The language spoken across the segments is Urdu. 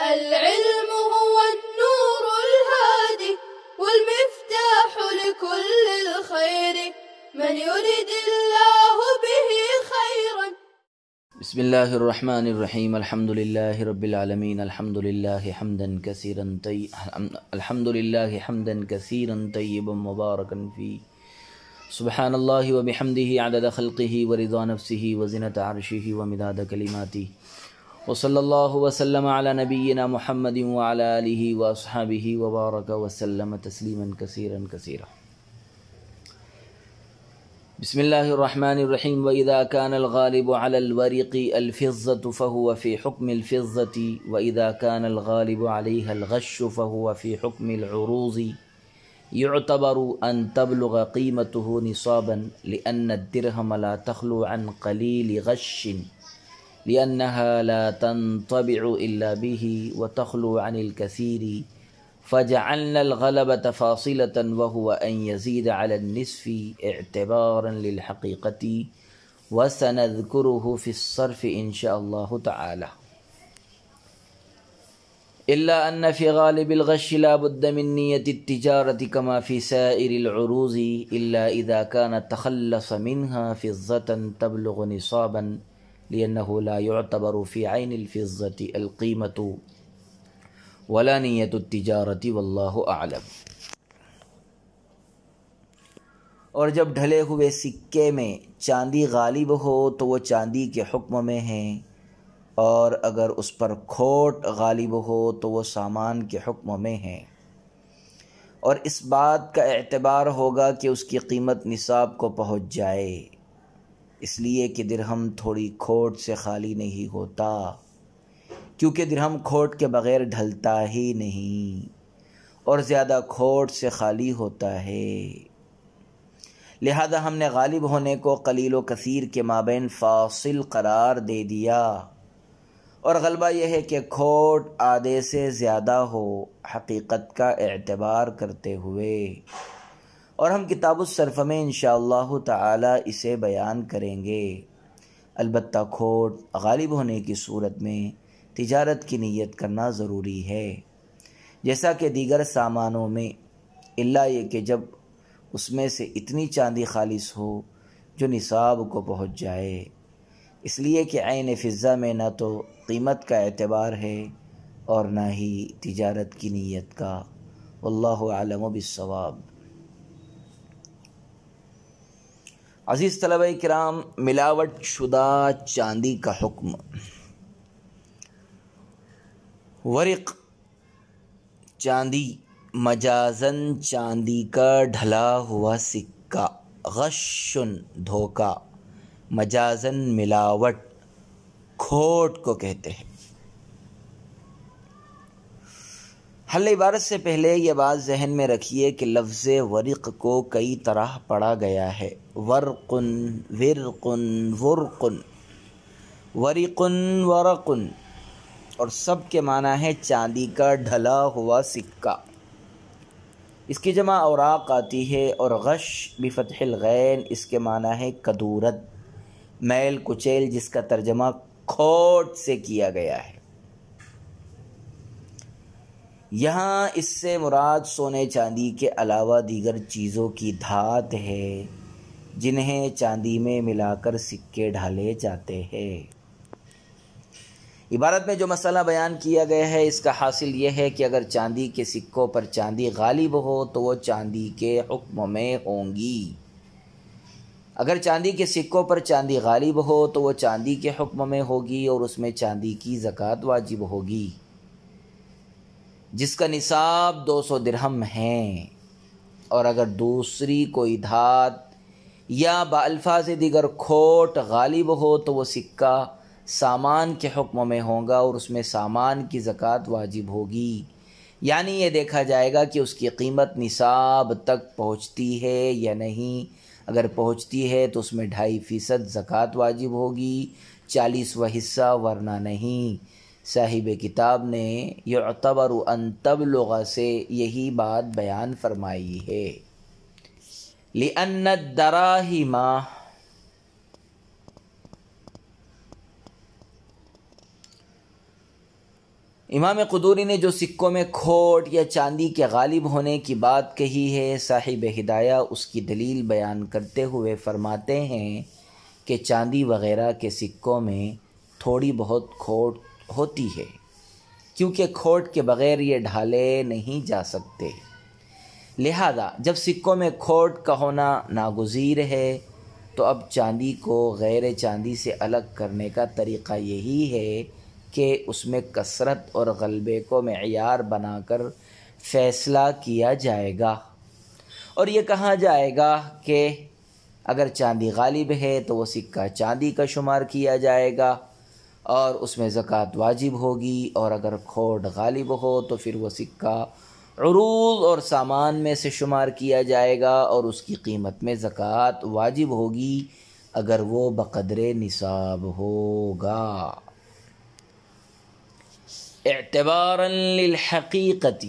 العلم هو النور الهادي والمفتاح لكل الخير من يرد الله به خيرا. بسم الله الرحمن الرحيم. الحمد لله رب العالمين. الحمد لله حمدا كثيرا طيبا مباركا فيه. سبحان الله وبحمده عدد خلقه ورضا نفسه وزنة عرشه ومداد كلماته. وصلى الله وسلم على نبينا محمد وعلى آله وأصحابه وبارك وسلم تسليما كثيرا. بسم الله الرحمن الرحيم. وإذا كان الغالب على الورق الفضة فهو في حكم الفضة، وإذا كان الغالب عليها الغش فهو في حكم العروض. يعتبر أن تبلغ قيمته نصابا، لأن الدرهم لا تخلو عن قليل غش، لأنها لا تنطبع إلا به وتخلو عن الكثير. فجعلنا الغلبة فاصلة، وهو أن يزيد على النصف اعتبارا للحقيقة، وسنذكره في الصرف إن شاء الله تعالى. إلا أن في غالب الغش لا بد من نية التجارة كما في سائر العروض، إلا إذا كان تخلص منها فضة تبلغ نصابا، لأنه لا يعتبر في عين الفضة القيمة ولا نیت التجارت واللہ اعلم۔ اور جب ڈھلے ہوئے سکے میں چاندی غالب ہو تو وہ چاندی کے حکم میں ہیں، اور اگر اس پر کھوٹ غالب ہو تو وہ سامان کے حکم میں ہیں، اور اس بات کا اعتبار ہوگا کہ اس کی قیمت نصاب کو پہنچ جائے، اس لیے کہ درہم تھوڑی کھوٹ سے خالی نہیں ہوتا، کیونکہ درہم کھوٹ کے بغیر ڈھلتا ہی نہیں، اور زیادہ کھوٹ سے خالی ہوتا ہے۔ لہذا ہم نے غالب ہونے کو قلیل و کثیر کے مابین فاصل قرار دے دیا، اور غلبہ یہ ہے کہ کھوٹ آدھے سے زیادہ ہو حقیقت کا اعتبار کرتے ہوئے، اور ہم کتاب الصرف میں انشاءاللہ تعالی اسے بیان کریں گے۔ البتہ کھوٹ غالب ہونے کی صورت میں تجارت کی نیت کرنا ضروری ہے، جیسا کہ دیگر سامانوں میں، الا یہ کہ جب اس میں سے اتنی چاندی خالص ہو جو نصاب کو پہنچ جائے، اس لیے کہ عین فضہ میں نہ تو قیمت کا اعتبار ہے اور نہ ہی تجارت کی نیت کا۔ واللہ اعلم بالصواب۔ عزیز طلبہ کرام، ملاوٹ شدہ چاندی کا حکم۔ ورق چاندی، مجازن چاندی کا ڈھلا ہوا سکہ، غشن دھوکہ، مجازن ملاوٹ، کھوٹ کو کہتے ہیں۔ حل عبارت سے پہلے یہ بات ذہن میں رکھیے کہ لفظ ورق کو کئی طرح پڑھا گیا ہے، ورقن، ورقن، ورقن، ورقن، ورقن، اور سب کے معنی ہے چاندی کا ڈھلا ہوا سکہ۔ اس کی جمع اوراق آتی ہے، اور غش بفتح الغین اس کے معنی ہے کدورت، میل کچیل، جس کا ترجمہ کھوٹ سے کیا گیا ہے۔ یہاں اس سے مراد سونے چاندی کے علاوہ دیگر چیزوں کی دھات ہے جنہیں چاندی میں ملا کر سکے ڈھالے جاتے ہیں۔ عبارت میں جو مسئلہ بیان کیا گیا ہے اس کا حاصل یہ ہے کہ اگر چاندی کے سکوں پر چاندی غالب ہو تو وہ چاندی کے حکم میں ہوں گی، اگر چاندی کے سکوں پر چاندی غالب ہو تو وہ چاندی کے حکم میں ہوگی، اور اس میں چاندی کی زکوٰۃ واجب ہوگی، جس کا نصاب 200 درہم ہیں، اور اگر دوسری کوئی دھات یا بالفاظ دیگر کھوٹ غالب ہو تو وہ سکہ سامان کے حکم میں ہوگا، اور اس میں سامان کی زکوٰۃ واجب ہوگی، یعنی یہ دیکھا جائے گا کہ اس کی قیمت نصاب تک پہنچتی ہے یا نہیں، اگر پہنچتی ہے تو اس میں 2.5% زکوٰۃ واجب ہوگی، 40واں حصہ، ورنہ نہیں۔ صاحب کتاب نے یعتبر ان تبلغ سے یہی بات بیان فرمائی ہے۔ لأن الدراہم امام قدوری نے جو سکوں میں کھوٹ یا چاندی کے غالب ہونے کی بات کہی ہے، صاحب ہدایہ اس کی دلیل بیان کرتے ہوئے فرماتے ہیں کہ چاندی وغیرہ کے سکوں میں تھوڑی بہت کھوٹ ہوتی ہے، کیونکہ کھوٹ کے بغیر یہ ڈھالے نہیں جا سکتے، لہذا جب سکوں میں کھوٹ کا ہونا ناگزیر ہے تو اب چاندی کو غیر چاندی سے الگ کرنے کا طریقہ یہی ہے کہ اس میں کثرت اور غلبے کو معیار بنا کر فیصلہ کیا جائے گا، اور یہ کہا جائے گا کہ اگر چاندی غالب ہے تو وہ سکہ چاندی کا شمار کیا جائے گا اور اس میں زکوٰۃ واجب ہوگی، اور اگر کھوٹ غالب ہو تو پھر وہ سکہ عروض اور سامان میں سے شمار کیا جائے گا اور اس کی قیمت میں زکوٰۃ واجب ہوگی اگر وہ بقدر نصاب ہوگا۔ اعتباراً للحقیقت،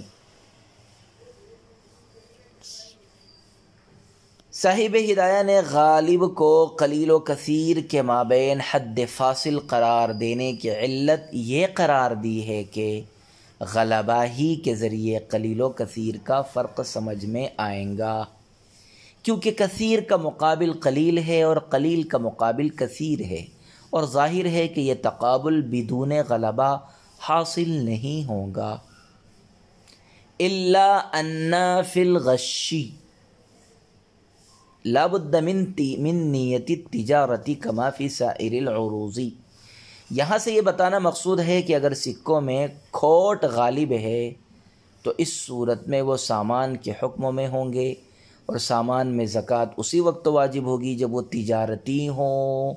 صاحب ہدایہ نے غالب کو قلیل و کثیر کے مابین حد فاصل قرار دینے کی علت یہ قرار دی ہے کہ غلبہ ہی کے ذریعے قلیل و کثیر کا فرق سمجھ میں آئیں گا، کیونکہ کثیر کا مقابل قلیل ہے اور قلیل کا مقابل کثیر ہے، اور ظاہر ہے کہ یہ تقابل بدون غلبہ حاصل نہیں ہوگا۔ الا ان فی الغش لا بد من نیت التجارت کما فی سائر العروض، یہاں سے یہ بتانا مقصود ہے کہ اگر سکوں میں کھوٹ غالب ہے تو اس صورت میں وہ سامان کے حکم میں ہوں گے، اور سامان میں زکوٰۃ اسی وقت واجب ہوگی جب وہ تجارتی ہوں،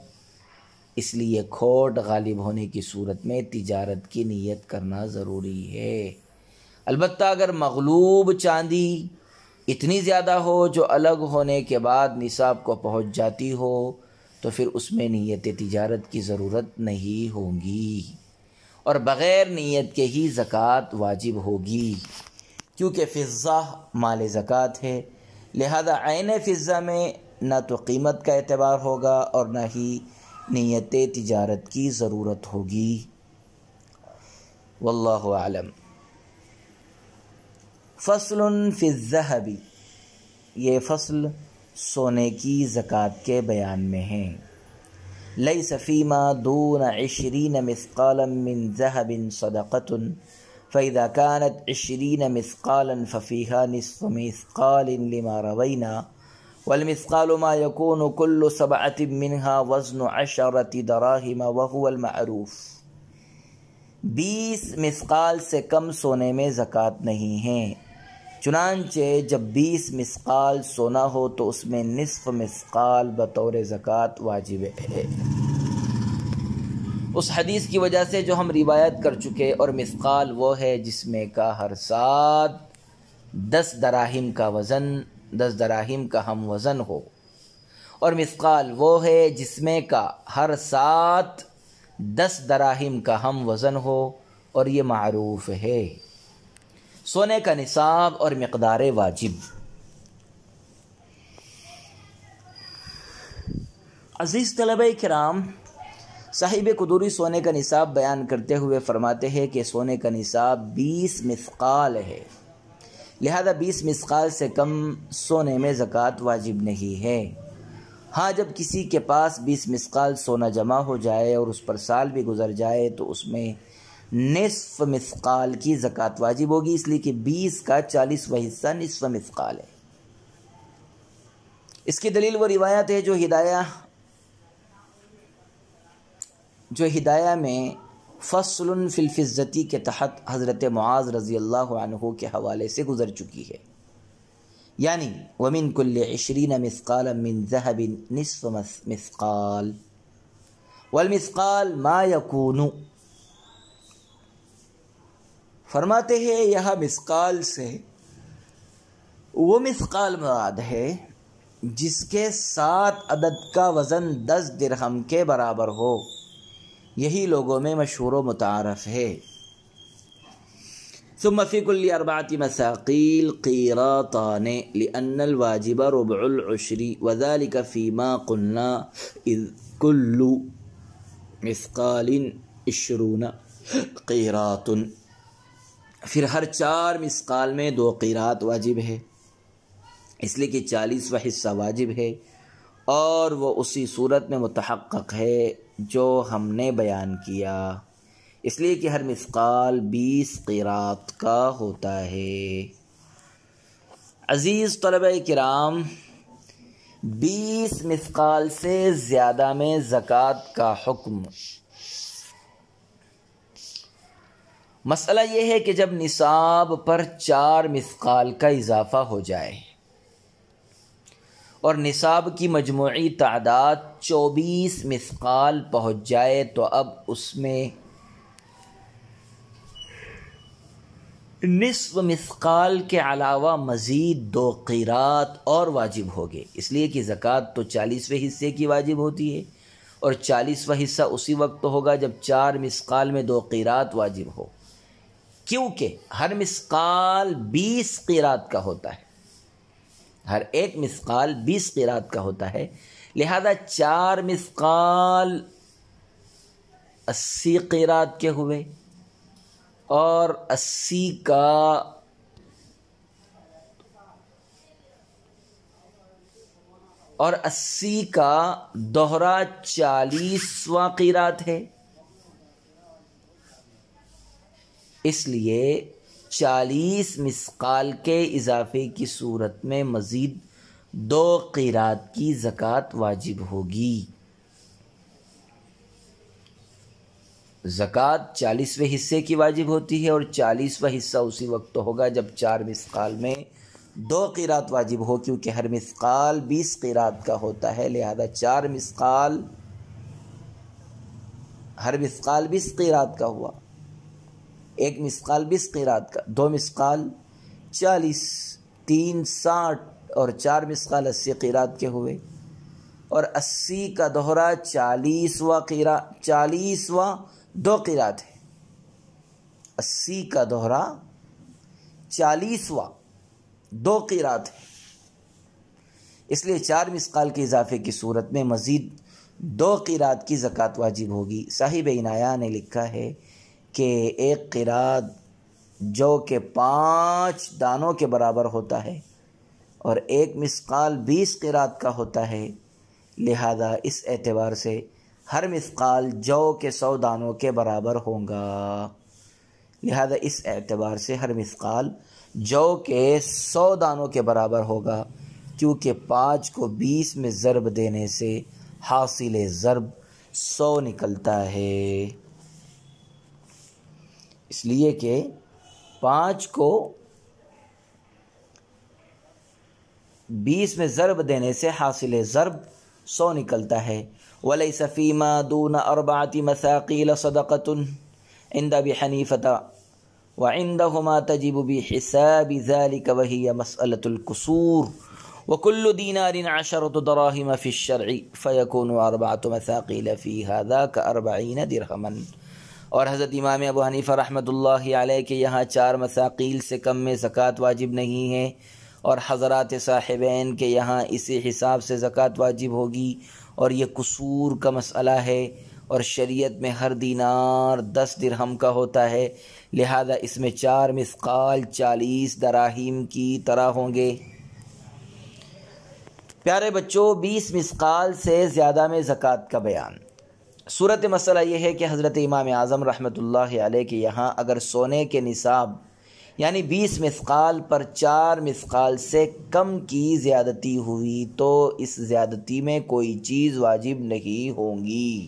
اس لیے کھوٹ غالب ہونے کی صورت میں تجارت کی نیت کرنا ضروری ہے۔ البتہ اگر مغلوب چاندی اتنی زیادہ ہو جو الگ ہونے کے بعد نصاب کو پہنچ جاتی ہو تو پھر اس میں نیت تجارت کی ضرورت نہیں ہوگی، اور بغیر نیت کے ہی زکوٰۃ واجب ہوگی، کیونکہ فضہ مال زکوٰۃ ہے، لہذا عین فضہ میں نہ تو قیمت کا اعتبار ہوگا اور نہ ہی نیت تجارت کی ضرورت ہوگی۔ واللہ اعلم۔ فصل فی الذہب، یہ فصل سونے کی زکوٰۃ کے بیان میں ہے۔ لیس فیما دون 20 مثقالا من ذہب صدقۃ، فإذا كانت 20 مثقالا ففيها نصف مثقال لما روينا، والمثقال ما يكون كل 7 منها وزن 10 دراهم وهو المعروف۔ 20 مثقال سے کم سونے میں زکوٰۃ نہیں ہے، چنانچہ جب 20 مثقال سونا ہو تو اس میں نصف مثقال بطور زکوٰۃ واجب ہے۔ اس حدیث کی وجہ سے جو ہم روایت کر چکے، اور مثقال وہ ہے جس میں کا ہر سات 10 دراہم کا وزن، 10 دراہم کا ہم وزن ہو، اور مثقال وہ ہے جس میں کا ہر سات 10 دراہم کا ہم وزن ہو، اور یہ معروف ہے۔ سونے کا نصاب اور مقدار واجب۔ عزیز طلبہ کرام، صاحب قدوری سونے کا نصاب بیان کرتے ہوئے فرماتے ہیں کہ سونے کا نصاب 20 مثقال ہے، لہذا 20 مثقال سے کم سونے میں زکوٰۃ واجب نہیں ہے۔ ہاں جب کسی کے پاس 20 مثقال سونا جمع ہو جائے اور اس پر سال بھی گزر جائے تو اس میں نصف مثقال کی زکوٰۃ واجب ہوگی، اس لیے کہ 20 کا 40واں حصہ نصف مثقال ہے۔ اس کی دلیل وہ روایت ہے جو ہدایہ میں فصل فی الفضة کے تحت حضرت معاذ رضی اللہ عنہ کے حوالے سے گزر چکی ہے، یعنی وَمِن كُلِّ 20 مثقالا من ذهب نصف مثقال والمثقال ما يكون۔ فرماتے ہیں یہاں مثقال سے وہ مثقال مراد ہے جس کے 7 عدد کا وزن 10 درہم کے برابر ہو، یہی لوگوں میں مشہور و متعارف ہے۔ ثم في كل 4 مثاقيل قيراطان لأن الواجب ربع العشر وذلك فيما قلنا إذ كل مثقال 20 قيراط۔ پھر ہر 4 مثقال میں 2 قیرات واجب ہے، اس لیے کہ 40واں حصہ واجب ہے، اور وہ اسی صورت میں متحقق ہے جو ہم نے بیان کیا، اس لیے کہ ہر مثقال 20 قیرات کا ہوتا ہے۔ عزیز طلبہ کرام، 20 مثقال سے زیادہ میں زکوٰۃ کا حکم، مسئلہ یہ ہے کہ جب نصاب پر 4 مثقال کا اضافہ ہو جائے اور نصاب کی مجموعی تعداد 24 مثقال پہنچ جائے تو اب اس میں نصف مثقال کے علاوہ مزید 2 قیرات اور واجب ہوگے، اس لیے کہ زکوٰۃ تو 40ویں حصے کی واجب ہوتی ہے، اور 40واں حصہ اسی وقت ہوگا جب 4 مثقال میں 2 قیرات واجب ہو، کیونکہ ہر مثقال 20 قیرات کا ہوتا ہے، ہر ایک مثقال 20 قیرات کا ہوتا ہے، لہذا 4 مثقال 80 قیرات کے ہوئے، اور 80 کا دوہرا 40واں قیرات ہے، اس لیے 40 مثقال کے اضافے کی صورت میں مزید 2 قیرات کی زکوٰۃ واجب ہوگی۔ زکوٰۃ 40ویں حصے کی واجب ہوتی ہے، اور 40واں حصہ اسی وقت ہوگا جب 4 مثقال میں 2 قیرات واجب ہو، کیونکہ ہر مثقال 20 قیرات کا ہوتا ہے، لہذا 4 مثقال، ہر مثقال 20 قیرات کا ہوا، 1 مثقال 20 قیرات کا، 2 مثقال 40، 3 60، اور 4 مثقال 80 قیرات کے ہوئے، اور 80 کا دوہرا 40واں 2 قیرات ہے، 80 کا دوہرا 40واں 2 قیرات ہے، اس لیے 4 مثقال کے اضافے کی صورت میں مزید 2 قیرات کی زکوٰۃ واجب ہوگی۔ صاحب عنایہ نے لکھا ہے کہ 1 قیرات جو کہ 5 دانوں کے برابر ہوتا ہے، اور 1 مثقال 20 قیرات کا ہوتا ہے، لہذا اس اعتبار سے ہر مثقال جو کے 100 دانوں کے برابر ہوگا، لہذا اس اعتبار سے ہر مثقال جو کے 100 دانوں کے برابر ہوگا، کیونکہ 5 کو 20 میں ضرب دینے سے حاصل ضرب 100 نکلتا ہے، اس لیے کہ 5 کو 20 میں ضرب دینے سے حاصل ضرب 100 نکلتا ہے۔ وَلَيْسَ فِي مَا دُونَ 4 مثاقیل صَدَقَةٌ عند ابی حنیفہ وعندهما تجب بحساب ذلك وهي مسألة الكسور وكل دينار 10 دراهم في الشرع فيكون 4 مثاقيل في هذا ك40 درهما۔ اور حضرت امام ابو حنیفہ رحمۃ اللہ علیہ کے یہاں 4 مثاقیل سے کم میں زکوٰۃ واجب نہیں ہے، اور حضرات صاحبین کے یہاں اسی حساب سے زکوٰۃ واجب ہوگی، اور یہ قصور کا مسئلہ ہے، اور شریعت میں ہر دینار 10 درہم کا ہوتا ہے، لہذا اس میں 4 مثقال 40 دراہیم کی طرح ہوں گے۔ پیارے بچوں، 20 مثقال سے زیادہ میں زکوٰۃ کا بیان۔ صورت مسئلہ یہ ہے کہ حضرت امام اعظم رحمۃ اللہ علیہ کے یہاں اگر سونے کے نصاب یعنی 20 مثقال پر 4 مثقال سے کم کی زیادتی ہوئی تو اس زیادتی میں کوئی چیز واجب نہیں ہوگی،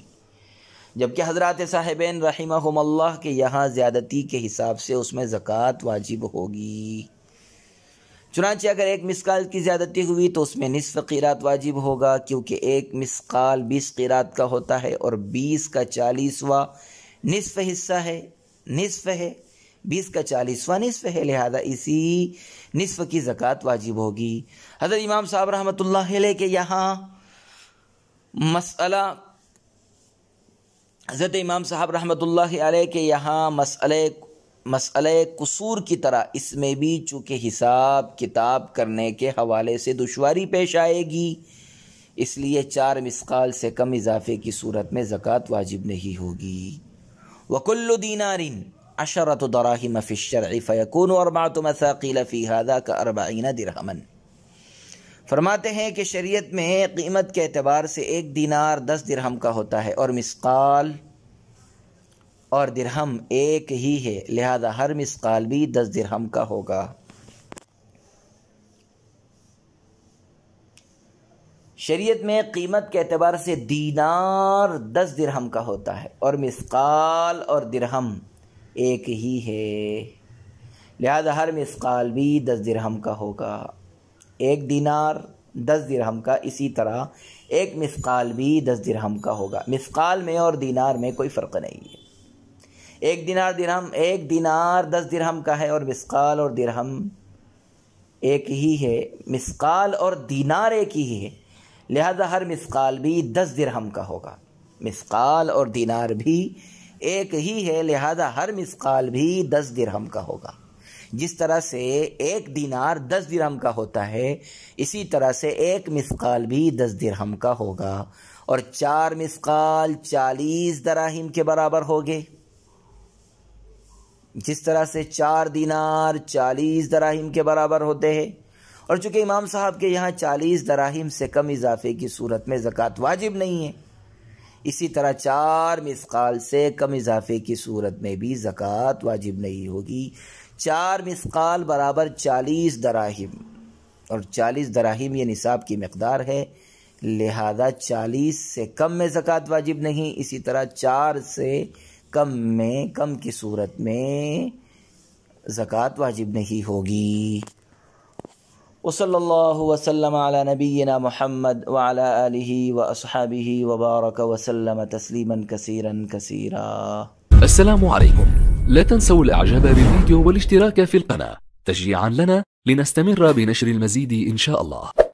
جبکہ حضرات صاحبین رحمہم اللہ کے یہاں زیادتی کے حساب سے اس میں زکوٰۃ واجب ہوگی۔ چنانچہ اگر 1 مثقال کی زیادتی ہوئی تو اس میں نصف قیرات واجب ہوگا، کیونکہ 1 مثقال 20 قیرات کا ہوتا ہے، اور 20 کا 40واں نصف حصہ ہے، نصف ہے، 20 کا 40واں نصف ہے، لہذا اسی نصف کی زکوٰۃ واجب ہوگی۔ حضرت امام صاحب رحمۃ اللہ علیہ کے یہاں مسئلہ قصور کی طرح اس میں بھی چونکہ حساب کتاب کرنے کے حوالے سے دشواری پیش آئے گی، اس لیے 4 مثقال سے کم اضافے کی صورت میں زکوٰۃ واجب نہیں ہوگی۔ وَكُلُّ دِينَارٍ عشرة دراهم في الشرع فيكون 4 مثاقيل في هذا ك40 درهما۔ فرماتے ہیں کہ شریعت میں قیمت کے اعتبار سے 1 دینار 10 درہم کا ہوتا ہے، اور مثقال اور درہم ایک ہی ہے، لہذا ہر مثقال بھی 10 درہم کا ہوگا۔ شریعت میں قیمت کے اعتبار سے دینار 10 درہم کا ہوتا ہے، اور مثقال اور درہم ایک ہی ہے، لہذا ہر مثقال بھی 10 درہم کا ہوگا۔ 1 دینار 10 درہم کا، اسی طرح 1 مثقال بھی 10 درہم کا ہوگا۔ مثقال میں اور دینار میں کوئی فرق نہیں ہے۔ 1 دینار 10 درہم کا ہے، اور مثقال اور درہم ایک ہی ہے، مثقال اور دینار ایک ہی ہے، لہذا ہر مثقال بھی 10 درہم کا ہوگا۔ مثقال اور دینار بھی ایک ہی ہے، لہذا ہر مثقال بھی 10 درہم کا ہوگا۔ جس طرح سے 1 دینار 10 درہم کا ہوتا ہے، اسی طرح سے 1 مثقال بھی 10 درہم کا ہوگا، اور 4 مثقال 40 دراہم کے برابر ہوگے۔ جس طرح سے 4 دینار 40 دراہم کے برابر ہوتے ہیں، اور چونکہ امام صاحب کے یہاں 40 دراہم سے کم اضافے کی صورت میں زکوٰۃ واجب نہیں ہے، اسی طرح 4 مثقال سے کم اضافے کی صورت میں بھی زکوٰۃ واجب نہیں ہوگی۔ 4 مثقال برابر 40 دراہم، اور 40 دراہم یہ نصاب کی مقدار ہے، لہذا 40 سے کم میں زکوٰۃ واجب نہیں، اسی طرح 4 سے کم کی صورت میں زکوٰۃ واجب نہیں ہوگی۔ وصلی اللہ وسلم علی نبینا محمد وعلی آلہ واصحابہ وبارک وسلم تسلیما کثیرا کثیرا۔ السلام عليكم، لا تنسوا الاعجاب بالفيديو والاشتراك في القناة تشجيعا لنا لنستمر بنشر المزيد إن شاء الله.